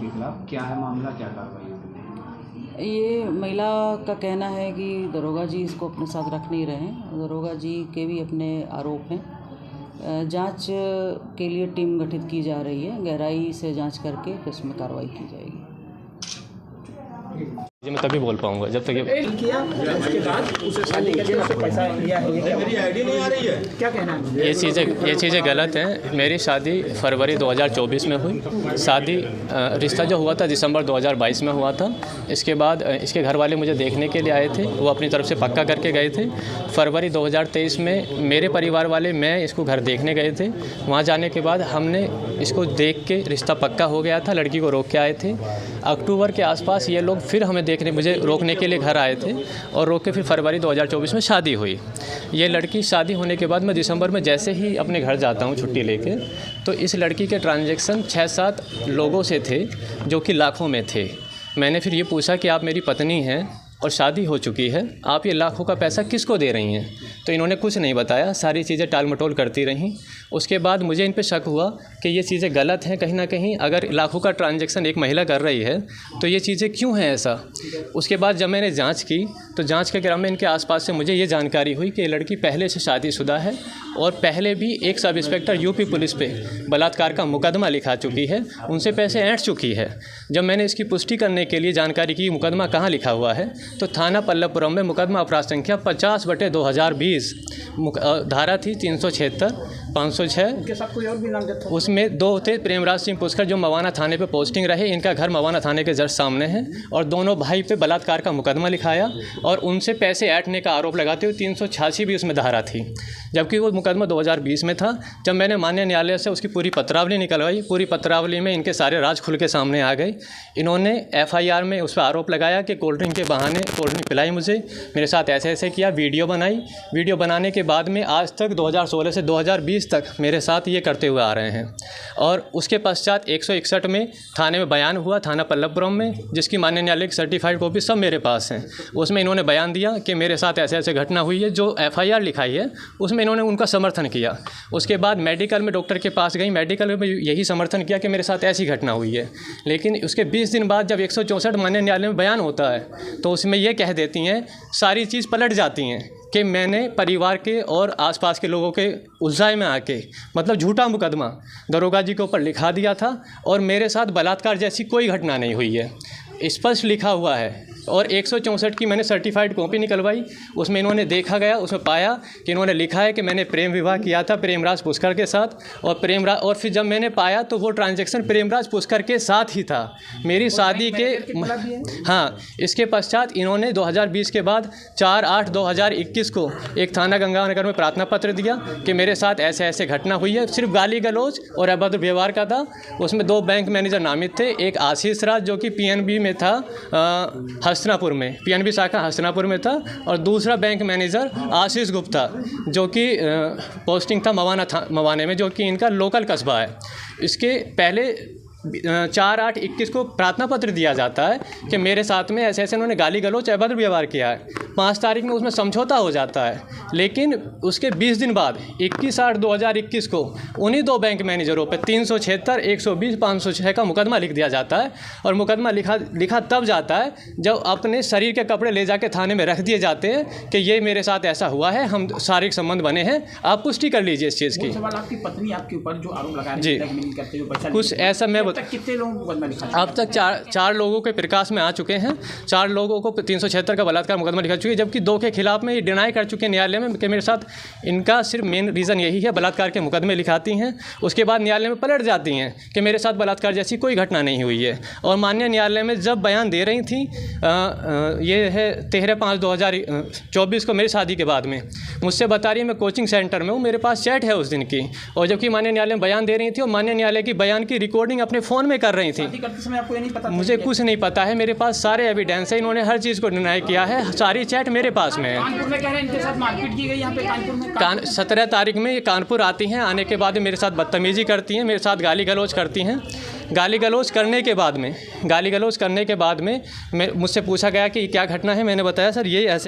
के खिलाफ, क्या है मामला, क्या कार्रवाई होगी? ये महिला का कहना है कि दरोगा जी इसको अपने साथ रख नहीं रहे हैं। दरोगा जी के भी अपने आरोप हैं। जांच के लिए टीम गठित की जा रही है, गहराई से जांच करके फिर उसमें कार्रवाई की जाएगी। मैं तभी बोल पाऊंगा जब तक किया उसके बाद उसे शादी करके उससे पैसा लिया है। मेरी आईडी नहीं आ रही है, क्या कहना है? ये चीज़ें गलत हैं। मेरी शादी फरवरी 2024 में हुई। शादी रिश्ता जो हुआ था दिसंबर 2022 में हुआ था। इसके बाद इसके घर वाले मुझे देखने के लिए आए थे, वो अपनी तरफ से पक्का करके गए थे। फरवरी 2023 में मेरे परिवार वाले मैं इसको घर देखने गए थे। वहाँ जाने के बाद हमने इसको देख के रिश्ता पक्का हो गया था, लड़की को रोक के आए थे। अक्टूबर के आसपास ये लोग फिर हमें मुझे रोकने के लिए घर आए थे और रोक के फिर फरवरी 2024 में शादी हुई। ये लड़की शादी होने के बाद मैं दिसंबर में जैसे ही अपने घर जाता हूँ छुट्टी लेके, तो इस लड़की के ट्रांजैक्शन 6-7 लोगों से थे जो कि लाखों में थे। मैंने फिर ये पूछा कि आप मेरी पत्नी हैं और शादी हो चुकी है, आप ये लाखों का पैसा किसको दे रही हैं? तो इन्होंने कुछ नहीं बताया, सारी चीज़ें टाल मटोल करती रहीं। उसके बाद मुझे इन पे शक हुआ कि ये चीज़ें गलत हैं कहीं ना कहीं। अगर लाखों का ट्रांजैक्शन एक महिला कर रही है तो ये चीज़ें क्यों हैं ऐसा? उसके बाद जब मैंने जांच की तो जांच के क्रम में इनके आसपास से मुझे ये जानकारी हुई कि ये लड़की पहले से शादीशुदा है और पहले भी एक सब इंस्पेक्टर यूपी पुलिस पे बलात्कार का मुकदमा लिखा चुकी है, उनसे पैसे ऐंठ चुकी है। जब मैंने इसकी पुष्टि करने के लिए जानकारी की मुकदमा कहाँ लिखा हुआ है, तो थाना पल्लवपुरम में मुकदमा अपराध संख्या 50/2020 धारा थी 376, 506। उसमें 2 थे, प्रेमराज सिंह पुष्कर जो मवाना थाने पे पोस्टिंग रहे, इनका घर मवाना थाने के जस्ट सामने है, और दोनों भाई पे बलात्कार का मुकदमा लिखाया और उनसे पैसे ऐंठने का आरोप लगाते हुए 386 भी उसमें धारा थी। जबकि वो मुकदमा 2020 में था। जब मैंने माननीय न्यायालय से उसकी पूरी पत्रावली निकलवाई, पूरी पत्रावली में इनके सारे राज खुल के सामने आ गए। इन्होंने FIR में उस पर आरोप लगाया कि कोल्ड ड्रिंक के बहाने कोल्ड ड्रिंक पिलाई मुझे, मेरे साथ ऐसे ऐसे किया, वीडियो बनाई। वीडियो बनाने के बाद में आज तक 2016 से 2020 तक मेरे साथ ये करते हुए आ रहे हैं। और उसके पश्चात 161 में थाने में बयान हुआ, थाना पल्लवपुरम में, जिसकी माननीय न्यायालय की सर्टिफाइड कॉपी सब मेरे पास हैं। उसमें इन्होंने बयान दिया कि मेरे साथ ऐसे ऐसे घटना हुई है। जो FIR लिखाई है उसमें इन्होंने उनका समर्थन किया। उसके बाद मेडिकल में डॉक्टर के पास गई, मेडिकल में यही समर्थन किया कि मेरे साथ ऐसी घटना हुई है। लेकिन उसके 20 दिन बाद जब 164 माननीय न्यायालय में बयान होता है तो उसमें ये कह देती हैं, सारी चीज़ पलट जाती हैं कि मैंने परिवार के और आसपास के लोगों के उलझाए में आके, मतलब झूठा मुकदमा दरोगा जी के ऊपर लिखा दिया था और मेरे साथ बलात्कार जैसी कोई घटना नहीं हुई है, स्पष्ट लिखा हुआ है। और 164 की मैंने सर्टिफाइड कॉपी निकलवाई, उसमें इन्होंने देखा गया, उसमें पाया कि इन्होंने लिखा है कि मैंने प्रेम विवाह किया था प्रेमराज पुष्कर के साथ, और फिर जब मैंने पाया तो वो ट्रांजैक्शन प्रेमराज पुष्कर के साथ ही था मेरी शादी के। हाँ, इसके पश्चात इन्होंने 2020 के बाद 4/8/2021 को एक थाना गंगानगर में प्रार्थना पत्र दिया कि मेरे साथ ऐसे ऐसे घटना हुई है। सिर्फ गाली गलौज और अभद्र व्यवहार का था। उसमें 2 बैंक मैनेजर नामित थे, एक आशीष राज जो कि PNB में था, हस्तिनापुर में, PNB शाखा हस्तिनापुर में था, और दूसरा बैंक मैनेजर आशीष गुप्ता जो कि पोस्टिंग था मवाने में, जो कि इनका लोकल कस्बा है। इसके पहले 4/8/21 को प्रार्थना पत्र दिया जाता है कि मेरे साथ में ऐसे ऐसे उन्होंने गाली गलौज अभद्र व्यवहार किया है। 5 तारीख में उसमें समझौता हो जाता है, लेकिन उसके 20 दिन बाद 21/8/2021 को उन्हीं 2 बैंक मैनेजरों पे 376, 120, 506 का मुकदमा लिख दिया जाता है। और मुकदमा लिखा तब जाता है जब अपने शरीर के कपड़े ले जाके थाने में रख दिए जाते हैं कि ये मेरे साथ ऐसा हुआ है, हम शारीरिक संबंध बने हैं, आप पुष्टि कर लीजिए इस चीज़ की। आपकी पत्नी आपके ऊपर जो आरोप लगा रही जी, कुछ ऐसा मैं कितने लोगों अब तक 4 लोगों के प्रकाश में आ चुके हैं। 4 लोगों को 376 का बलात्कार मुकदमा लिखा चुकी है, जबकि 2 के खिलाफ में ये डिनाई कर चुके हैं न्यायालय में कि मेरे साथ इनका सिर्फ मेन रीज़न यही है, बलात्कार के मुकदमे लिखाती हैं। उसके बाद न्यायालय में पलट जाती हैं कि मेरे साथ बलात्कार जैसी कोई घटना नहीं हुई है। और माननीय न्यायालय में जब बयान दे रही थी, ये है 13/5/2024 को मेरी शादी के बाद में, मुझसे बता रही है मैं कोचिंग सेंटर में हूँ, मेरे पास चैट है उस दिन की। और जबकि माननीय न्यायालय में बयान दे रही थी और माननीय न्यायालय की बयान की रिकॉर्डिंग अपने फ़ोन में कर रही थी। आपको ये नहीं पता? मुझे कुछ नहीं पता है, मेरे पास सारे एविडेंस है, इन्होंने हर चीज़ को डिनाई किया है, सारी चैट मेरे पास में है। कानपुर में कह रहे हैं इनके साथ मारपीट की गई यहाँ पे कानपुर में। 17 तारीख में ये कानपुर आती हैं, आने के बाद मेरे साथ बदतमीजी करती हैं, मेरे साथ गाली गलौज करती हैं। गाली गलौज करने के बाद में मुझसे पूछा गया कि क्या घटना है, मैंने बताया सर ये ऐसे